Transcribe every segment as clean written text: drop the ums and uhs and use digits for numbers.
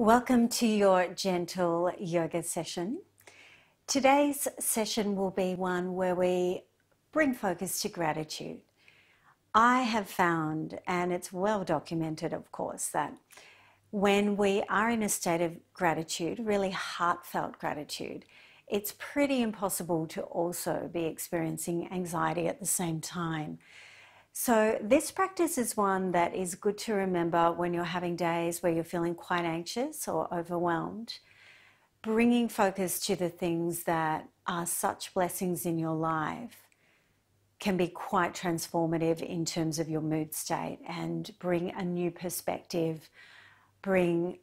Welcome to your gentle yoga session. Today's session will be one where we bring focus to gratitude. I have found, and it's well documented of course, that when we are in a state of gratitude, really heartfelt gratitude, it's pretty impossible to also be experiencing anxiety at the same time. So this practice is one that is good to remember when you're having days where you're feeling quite anxious or overwhelmed. Bringing focus to the things that are such blessings in your life can be quite transformative in terms of your mood state and bring a new perspective, bring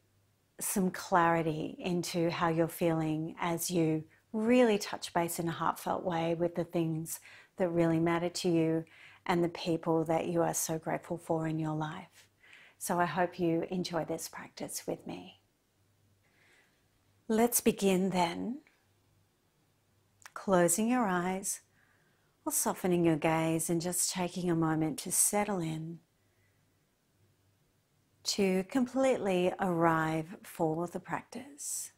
some clarity into how you're feeling as you really touch base in a heartfelt way with the things that really matter to you and the people that you are so grateful for in your life. So I hope you enjoy this practice with me. Let's begin then, closing your eyes or softening your gaze and just taking a moment to settle in, to completely arrive for the practice.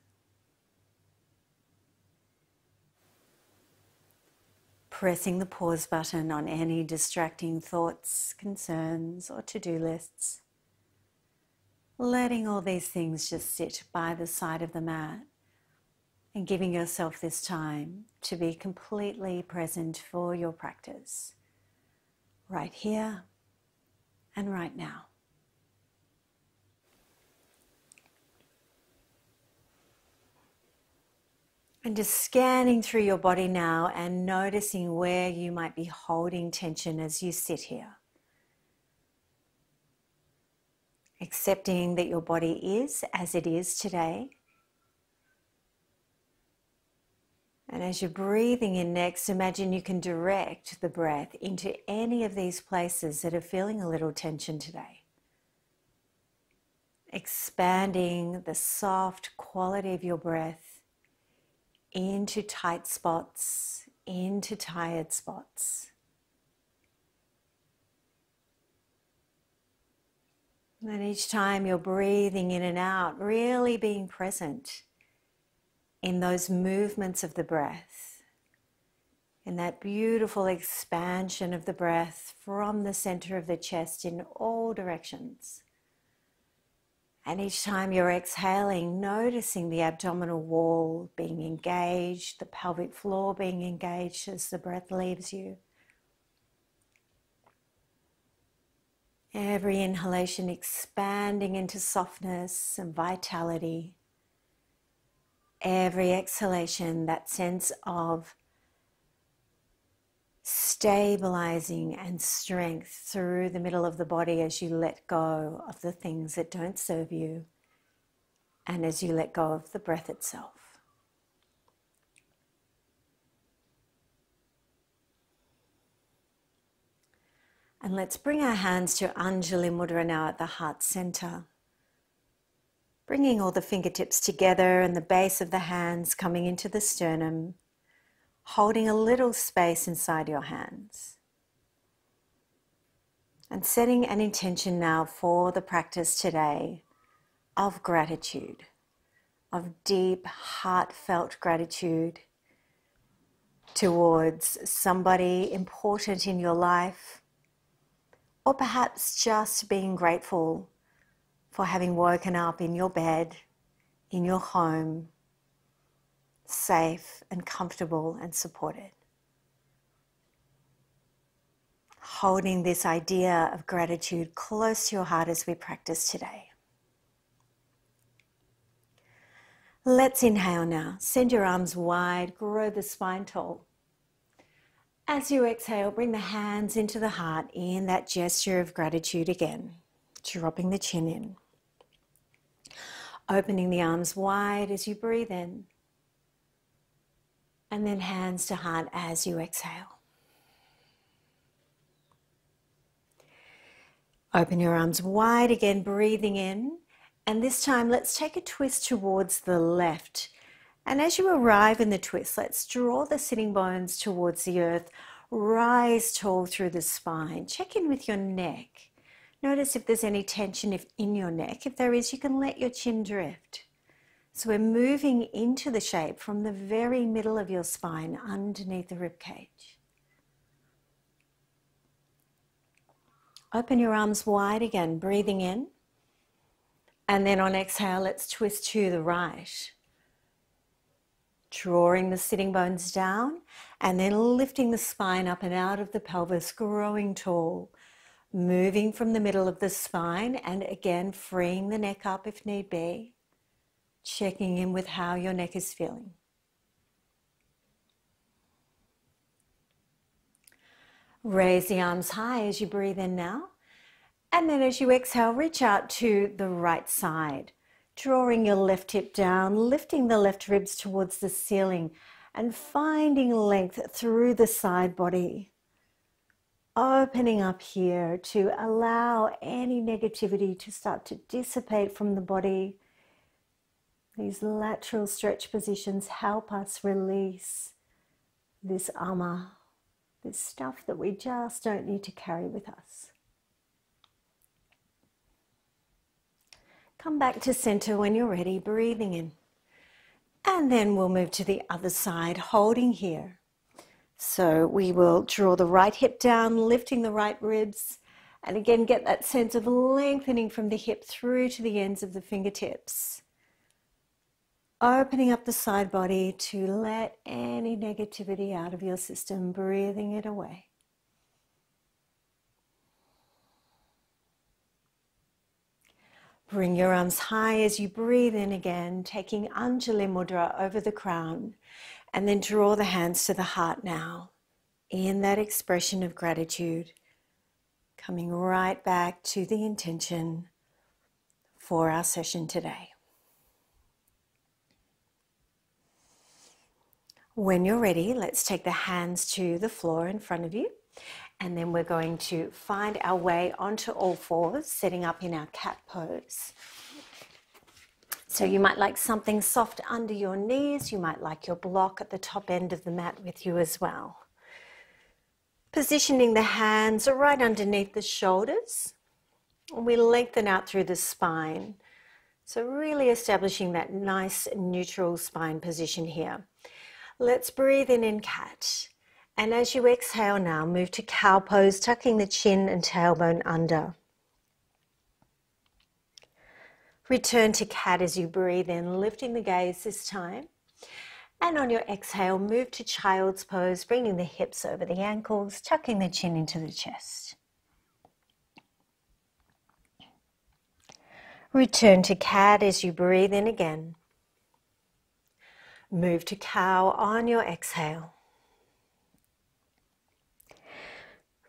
Pressing the pause button on any distracting thoughts, concerns, or to-do lists. Letting all these things just sit by the side of the mat and giving yourself this time to be completely present for your practice, right here and right now. And just scanning through your body now and noticing where you might be holding tension as you sit here. Accepting that your body is as it is today. And as you're breathing in next, imagine you can direct the breath into any of these places that are feeling a little tension today. Expanding the soft quality of your breath into tight spots, into tired spots. And then each time you're breathing in and out, really being present in those movements of the breath, in that beautiful expansion of the breath from the center of the chest in all directions. And each time you're exhaling, noticing the abdominal wall being engaged, the pelvic floor being engaged as the breath leaves you. Every inhalation expanding into softness and vitality. Every exhalation, that sense of stabilizing and strength through the middle of the body as you let go of the things that don't serve you and as you let go of the breath itself. And let's bring our hands to Anjali Mudra now at the heart center. Bringing all the fingertips together and the base of the hands coming into the sternum, holding a little space inside your hands. And setting an intention now for the practice today of gratitude, of deep, heartfelt gratitude towards somebody important in your life, or perhaps just being grateful for having woken up in your bed, in your home, safe and comfortable and supported. Holding this idea of gratitude close to your heart as we practice today. Let's inhale now. Send your arms wide, grow the spine tall. As you exhale, bring the hands into the heart in that gesture of gratitude again, dropping the chin in. Opening the arms wide as you breathe in. And then hands to heart as you exhale. Open your arms wide again, breathing in. And this time, let's take a twist towards the left. And as you arrive in the twist, let's draw the sitting bones towards the earth. Rise tall through the spine. Check in with your neck. Notice if there's any tension in your neck. If there is, you can let your chin drift. So we're moving into the shape from the very middle of your spine underneath the rib cage. Open your arms wide again, breathing in. And then on exhale, let's twist to the right. Drawing the sitting bones down and then lifting the spine up and out of the pelvis, growing tall. Moving from the middle of the spine and again freeing the neck up if need be. Checking in with how your neck is feeling. Raise the arms high as you breathe in now. And then as you exhale, reach out to the right side. Drawing your left hip down, lifting the left ribs towards the ceiling and finding length through the side body. Opening up here to allow any negativity to start to dissipate from the body. These lateral stretch positions help us release this armor, this stuff that we just don't need to carry with us. Come back to center when you're ready, breathing in. And then we'll move to the other side, holding here. So we will draw the right hip down, lifting the right ribs, and again get that sense of lengthening from the hip through to the ends of the fingertips. Opening up the side body to let any negativity out of your system, breathing it away. Bring your arms high as you breathe in again, taking Anjali Mudra over the crown, and then draw the hands to the heart now, in that expression of gratitude, coming right back to the intention for our session today. When you're ready, let's take the hands to the floor in front of you. And then we're going to find our way onto all fours, setting up in our cat pose. So you might like something soft under your knees. You might like your block at the top end of the mat with you as well. Positioning the hands right underneath the shoulders. And we lengthen out through the spine. So really establishing that nice neutral spine position here. Let's breathe in cat. And as you exhale now, move to cow pose, tucking the chin and tailbone under. Return to cat as you breathe in, lifting the gaze this time. And on your exhale, move to child's pose, bringing the hips over the ankles, tucking the chin into the chest. Return to cat as you breathe in again. Move to cow on your exhale.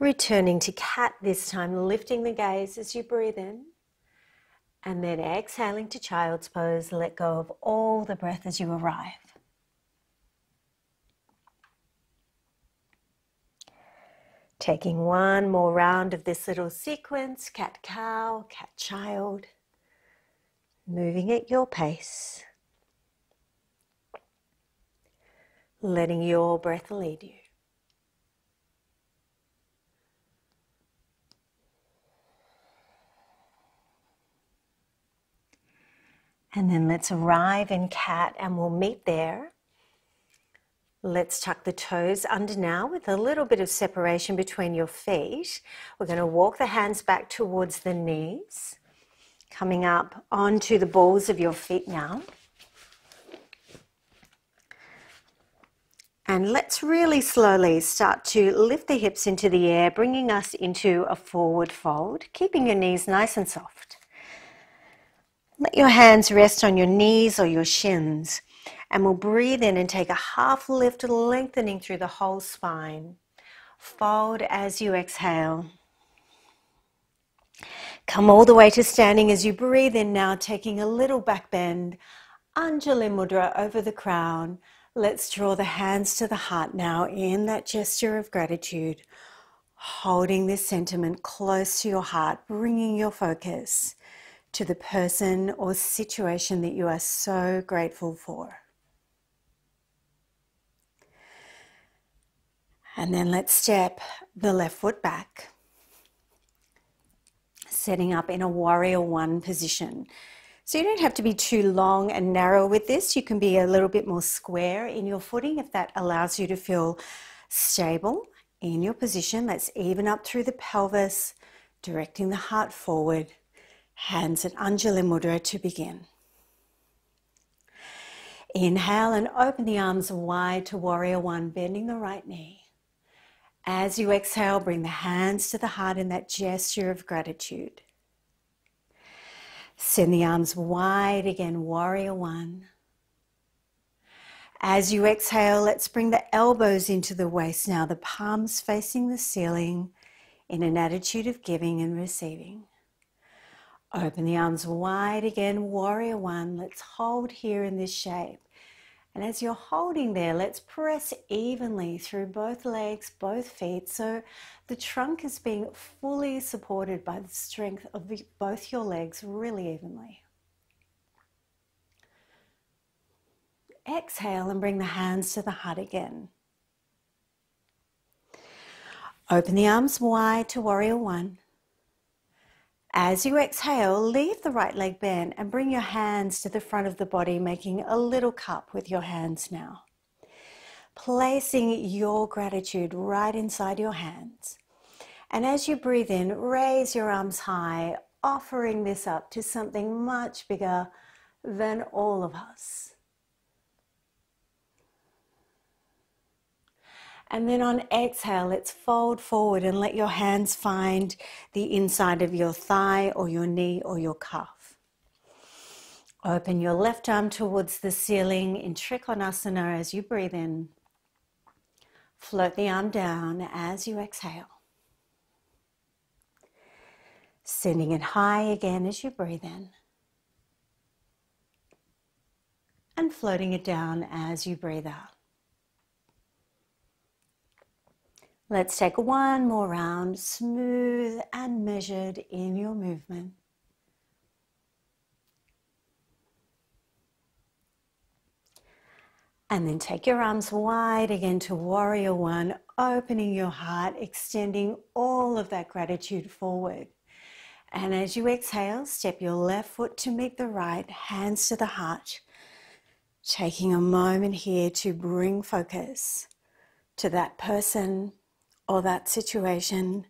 Returning to cat this time, lifting the gaze as you breathe in. And then exhaling to child's pose, let go of all the breath as you arrive. Taking one more round of this little sequence, cat-cow, cat-child. Moving at your pace. Letting your breath lead you. And then let's arrive in cat and we'll meet there. Let's tuck the toes under now with a little bit of separation between your feet. We're going to walk the hands back towards the knees, coming up onto the balls of your feet now. And let's really slowly start to lift the hips into the air, bringing us into a forward fold, keeping your knees nice and soft. Let your hands rest on your knees or your shins, and we'll breathe in and take a half lift, lengthening through the whole spine. Fold as you exhale. Come all the way to standing as you breathe in now, taking a little back bend. Anjali Mudra over the crown. Let's draw the hands to the heart now in that gesture of gratitude, holding this sentiment close to your heart, bringing your focus to the person or situation that you are so grateful for. And then let's step the left foot back. setting up in a warrior one position. So you don't have to be too long and narrow with this. You can be a little bit more square in your footing if that allows you to feel stable in your position. Let's even up through the pelvis, directing the heart forward. Hands at Anjali Mudra to begin. Inhale and open the arms wide to warrior one, bending the right knee. As you exhale, bring the hands to the heart in that gesture of gratitude. Send the arms wide again, warrior one. As you exhale, let's bring the elbows into the waist now, the palms facing the ceiling in an attitude of giving and receiving. Open the arms wide again, warrior one. Let's hold here in this shape. And as you're holding there, let's press evenly through both legs, both feet, so the trunk is being fully supported by the strength of both your legs really evenly. Exhale and bring the hands to the heart again. Open the arms wide to warrior one. As you exhale, leave the right leg bent and bring your hands to the front of the body, making a little cup with your hands now. Placing your gratitude right inside your hands. And as you breathe in, raise your arms high, offering this up to something much bigger than all of us. And then on exhale, let's fold forward and let your hands find the inside of your thigh or your knee or your calf. Open your left arm towards the ceiling in Trikonasana as you breathe in. Float the arm down as you exhale. Sending it high again as you breathe in. And floating it down as you breathe out. Let's take one more round, smooth and measured in your movement. And then take your arms wide again to warrior one, opening your heart, extending all of that gratitude forward. And as you exhale, step your left foot to meet the right, hands to the heart. Taking a moment here to bring focus to that person or that situation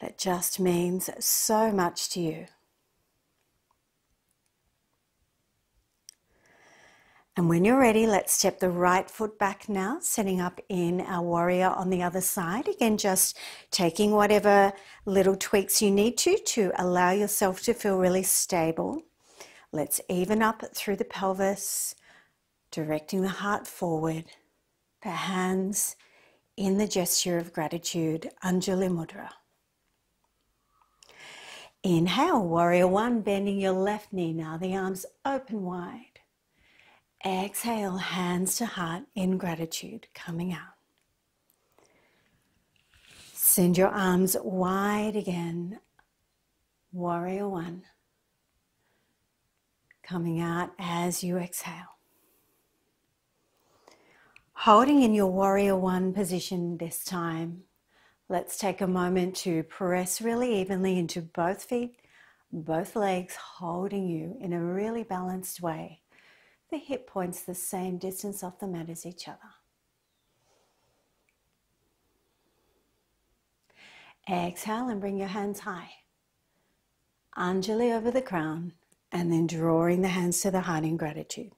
that just means so much to you. And when you're ready, let's step the right foot back now, setting up in our warrior on the other side. Again, just taking whatever little tweaks you need to allow yourself to feel really stable. Let's even up through the pelvis, directing the heart forward, the hands in the gesture of gratitude, Anjali Mudra. Inhale, warrior one, bending your left knee now, the arms open wide. Exhale, hands to heart in gratitude, coming out. Send your arms wide again, warrior one, coming out as you exhale. Holding in your warrior one position this time, let's take a moment to press really evenly into both feet, both legs, holding you in a really balanced way. The hip points the same distance off the mat as each other. Exhale and bring your hands high. Anjali over the crown, and then drawing the hands to the heart in gratitude.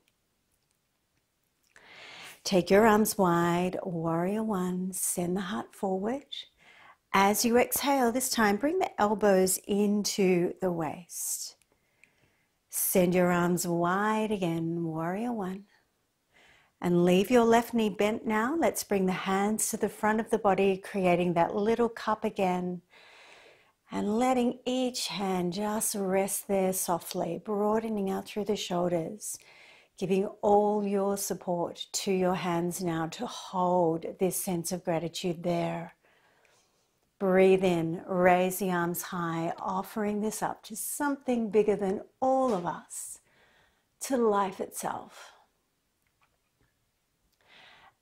Take your arms wide, warrior one, send the heart forward. As you exhale this time, bring the elbows into the waist. Send your arms wide again, warrior one. And leave your left knee bent now. Let's bring the hands to the front of the body, creating that little cup again. And letting each hand just rest there softly, broadening out through the shoulders. Giving all your support to your hands now to hold this sense of gratitude there. Breathe in, raise the arms high, offering this up to something bigger than all of us, to life itself.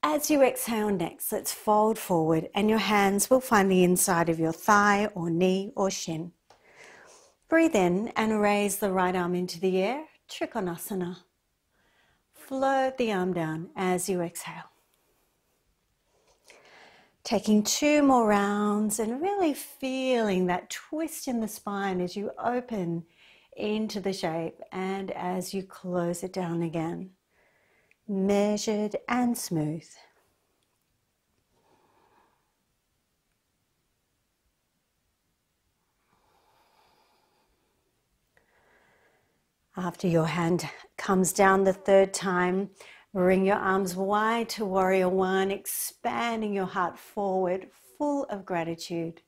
As you exhale next, let's fold forward and your hands will find the inside of your thigh or knee or shin. Breathe in and raise the right arm into the air, Trikonasana. Float the arm down as you exhale. Taking 2 more rounds and really feeling that twist in the spine as you open into the shape and as you close it down again. Measured and smooth. After your hand comes down the 3rd time, bring your arms wide to Warrior One, expanding your heart forward, full of gratitude.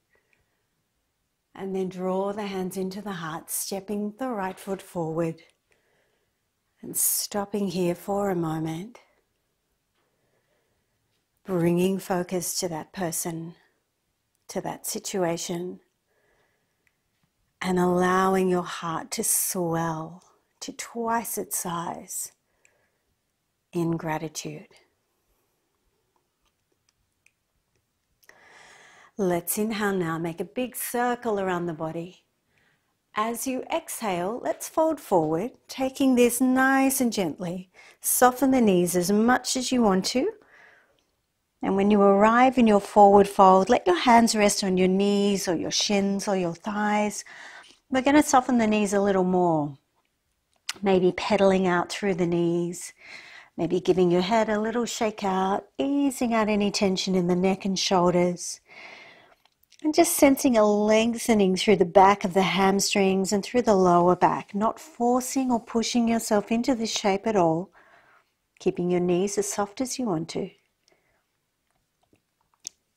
And then draw the hands into the heart, stepping the right foot forward. And stopping here for a moment. Bringing focus to that person, to that situation. And allowing your heart to swell to twice its size in gratitude. Let's inhale now, make a big circle around the body. As you exhale, let's fold forward, taking this nice and gently. Soften the knees as much as you want to. And when you arrive in your forward fold, let your hands rest on your knees or your shins or your thighs. We're going to soften the knees a little more. Maybe pedaling out through the knees, maybe giving your head a little shake out, easing out any tension in the neck and shoulders, and just sensing a lengthening through the back of the hamstrings and through the lower back, not forcing or pushing yourself into this shape at all, keeping your knees as soft as you want to.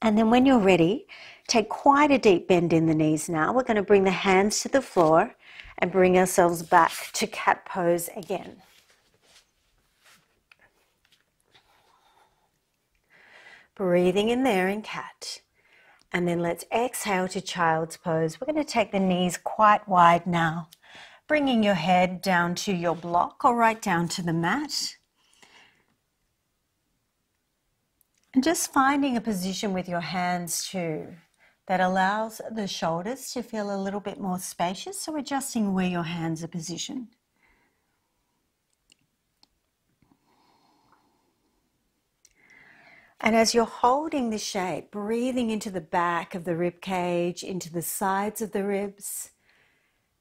And then when you're ready, take quite a deep bend in the knees now. We're going to bring the hands to the floor and bring ourselves back to cat pose again. Breathing in there in cat. And then let's exhale to child's pose. We're going to take the knees quite wide now, bringing your head down to your block or right down to the mat. And just finding a position with your hands too that allows the shoulders to feel a little bit more spacious, so adjusting where your hands are positioned. And as you're holding the shape, breathing into the back of the rib cage, into the sides of the ribs,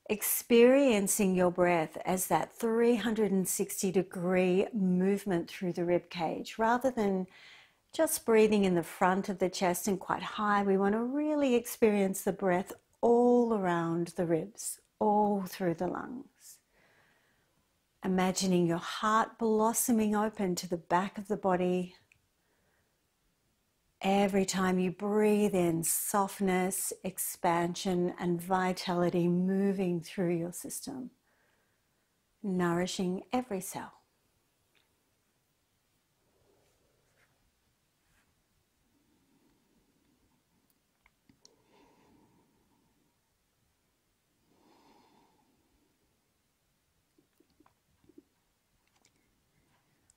experiencing your breath as that 360-degree movement through the rib cage, rather than just breathing in the front of the chest and quite high. We want to really experience the breath all around the ribs, all through the lungs. Imagining your heart blossoming open to the back of the body. Every time you breathe in, softness, expansion, and vitality moving through your system, nourishing every cell.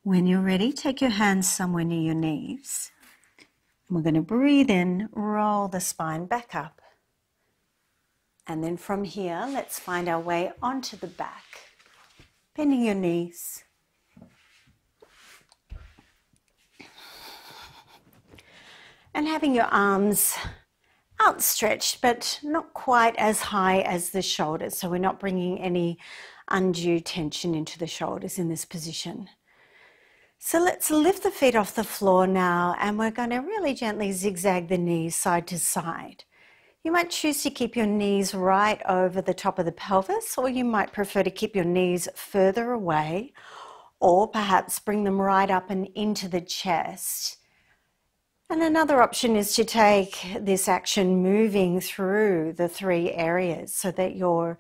When you're ready, take your hands somewhere near your knees. We're going to breathe in, roll the spine back up. And then from here, let's find our way onto the back. Bending your knees. And having your arms outstretched, but not quite as high as the shoulders. So we're not bringing any undue tension into the shoulders in this position. So let's lift the feet off the floor now, and we're going to really gently zigzag the knees side to side. You might choose to keep your knees right over the top of the pelvis, or you might prefer to keep your knees further away, or perhaps bring them right up and into the chest. And another option is to take this action moving through the 3 areas so that you're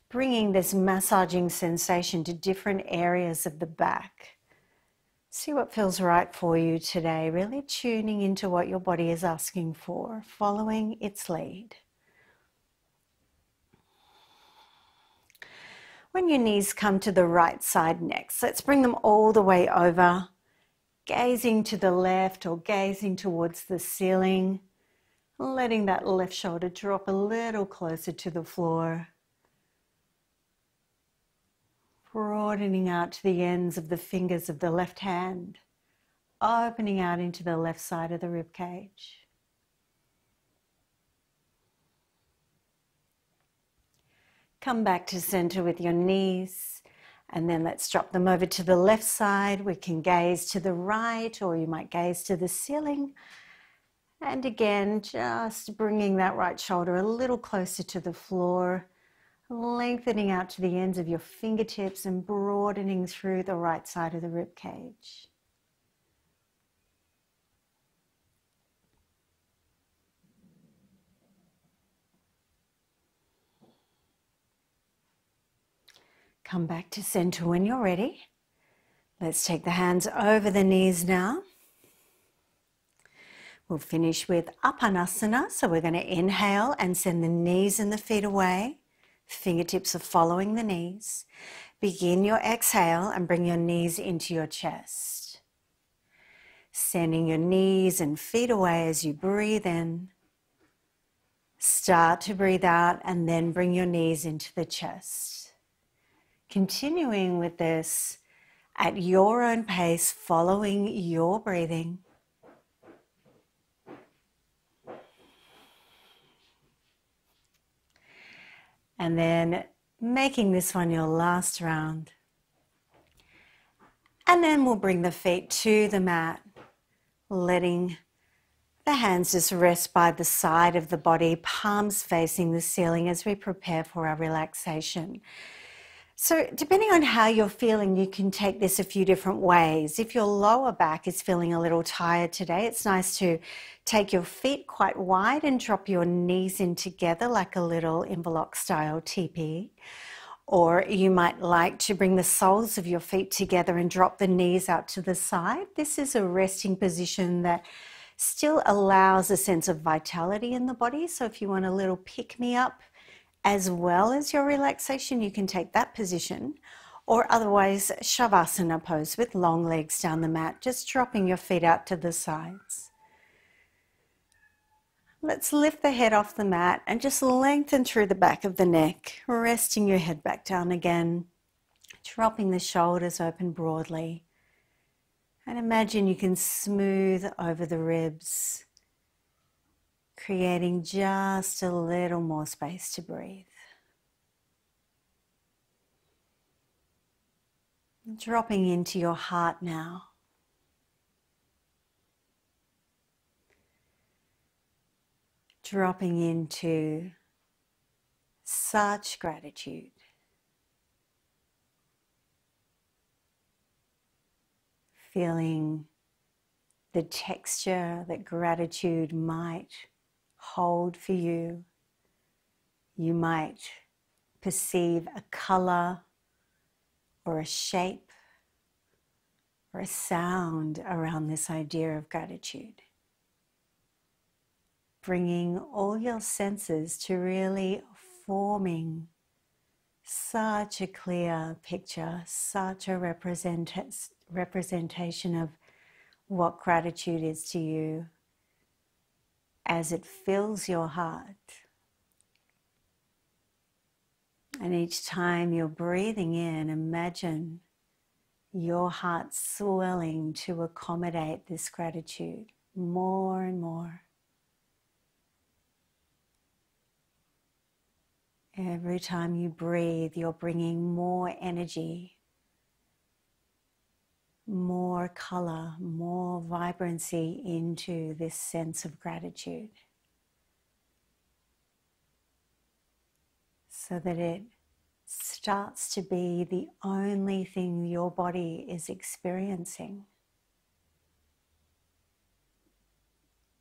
bringing this massaging sensation to different areas of the back. See what feels right for you today, really tuning into what your body is asking for, following its lead. When your knees come to the right side next, let's bring them all the way over, gazing to the left or gazing towards the ceiling, letting that left shoulder drop a little closer to the floor. broadening out to the ends of the fingers of the left hand, opening out into the left side of the rib cage. Come back to center with your knees, and then let's drop them over to the left side. We can gaze to the right, or you might gaze to the ceiling. And again, just bringing that right shoulder a little closer to the floor, lengthening out to the ends of your fingertips and broadening through the right side of the rib cage. Come back to center when you're ready. Let's take the hands over the knees now. We'll finish with Upanasana. So we're going to inhale and send the knees and the feet away. Fingertips are following the knees. Begin your exhale and bring your knees into your chest. Sending your knees and feet away as you breathe in. Start to breathe out and then bring your knees into the chest. Continuing with this at your own pace, following your breathing. And then making this one your last round. And then we'll bring the feet to the mat, letting the hands just rest by the side of the body, palms facing the ceiling as we prepare for our relaxation. So depending on how you're feeling, you can take this a few different ways. If your lower back is feeling a little tired today, it's nice to take your feet quite wide and drop your knees in together like a little inverlock style teepee. Or you might like to bring the soles of your feet together and drop the knees out to the side. This is a resting position that still allows a sense of vitality in the body. So if you want a little pick-me-up, as well as your relaxation, you can take that position, or otherwise Shavasana pose with long legs down the mat, just dropping your feet out to the sides. Let's lift the head off the mat and just lengthen through the back of the neck, resting your head back down again, dropping the shoulders open broadly. And imagine you can smooth over the ribs, creating just a little more space to breathe. Dropping into your heart now. Dropping into such gratitude. Feeling the texture that gratitude might hold for you. You might perceive a color or a shape or a sound around this idea of gratitude. Bringing all your senses to really forming such a clear picture, such a representation of what gratitude is to you as it fills your heart. And each time you're breathing in, imagine your heart swelling to accommodate this gratitude more and more. Every time you breathe, you're bringing more energy, more color, more vibrancy into this sense of gratitude, so that it starts to be the only thing your body is experiencing.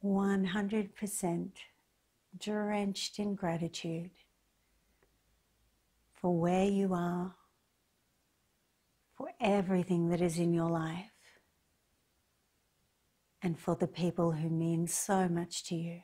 100% drenched in gratitude for where you are, for everything that is in your life, and for the people who mean so much to you.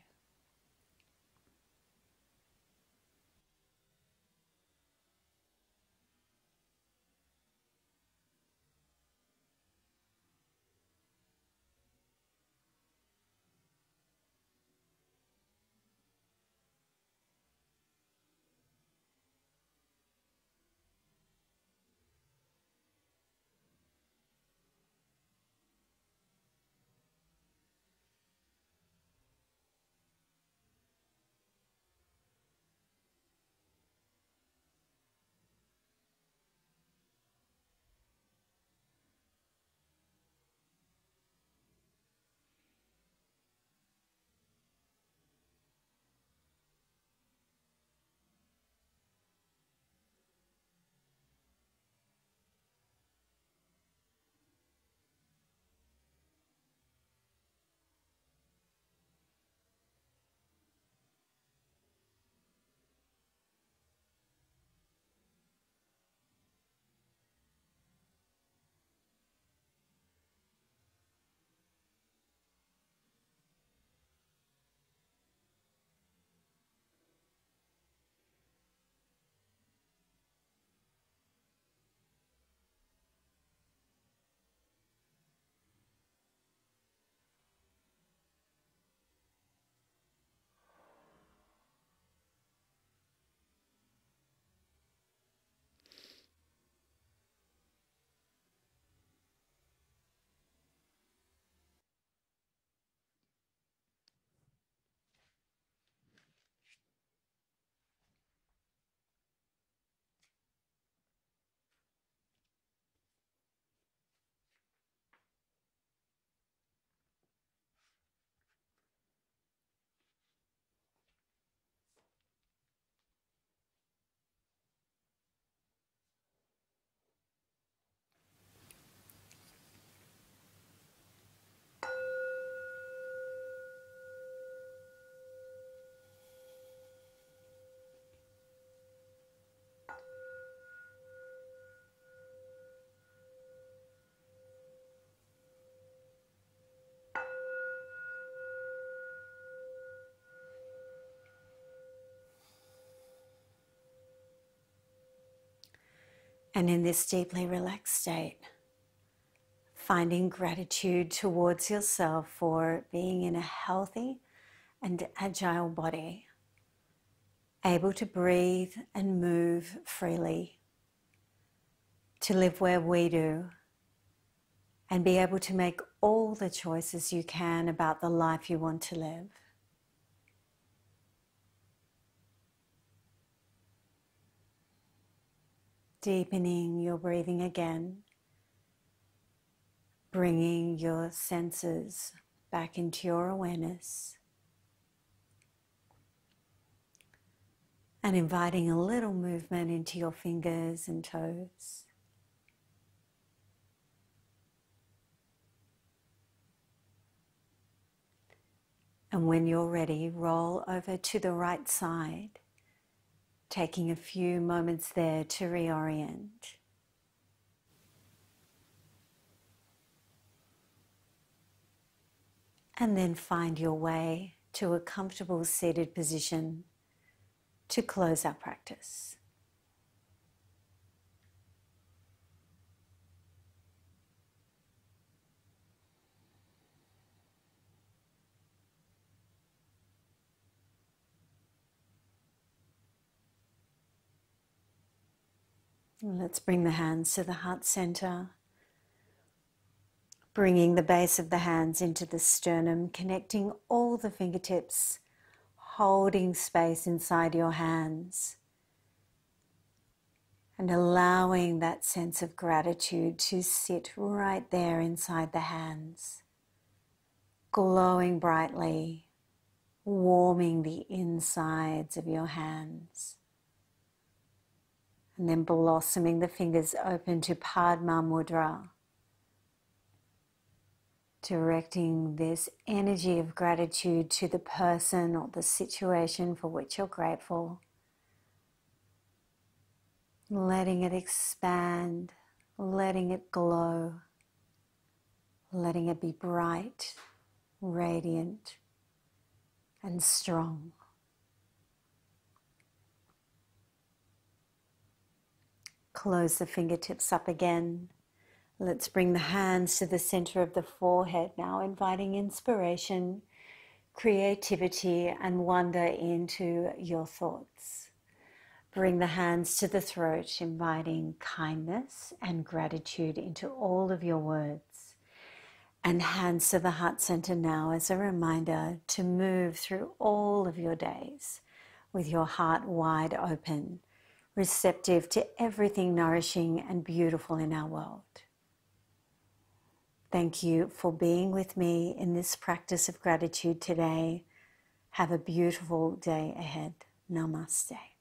And in this deeply relaxed state, finding gratitude towards yourself for being in a healthy and agile body, able to breathe and move freely, to live where we do, and be able to make all the choices you can about the life you want to live. Deepening your breathing again, bringing your senses back into your awareness, and inviting a little movement into your fingers and toes. And when you're ready, roll over to the right side, taking a few moments there to reorient. And then find your way to a comfortable seated position to close our practice. Let's bring the hands to the heart center, bringing the base of the hands into the sternum, connecting all the fingertips, holding space inside your hands, and allowing that sense of gratitude to sit right there inside the hands, glowing brightly, warming the insides of your hands. And then blossoming the fingers open to Padma Mudra, directing this energy of gratitude to the person or the situation for which you're grateful. Letting it expand, letting it glow, letting it be bright, radiant, and strong. Close the fingertips up again. Let's bring the hands to the center of the forehead now, inviting inspiration, creativity, and wonder into your thoughts. Bring the hands to the throat, inviting kindness and gratitude into all of your words. And hands to the heart center now as a reminder to move through all of your days with your heart wide open, receptive to everything nourishing and beautiful in our world. Thank you for being with me in this practice of gratitude today. Have a beautiful day ahead. Namaste.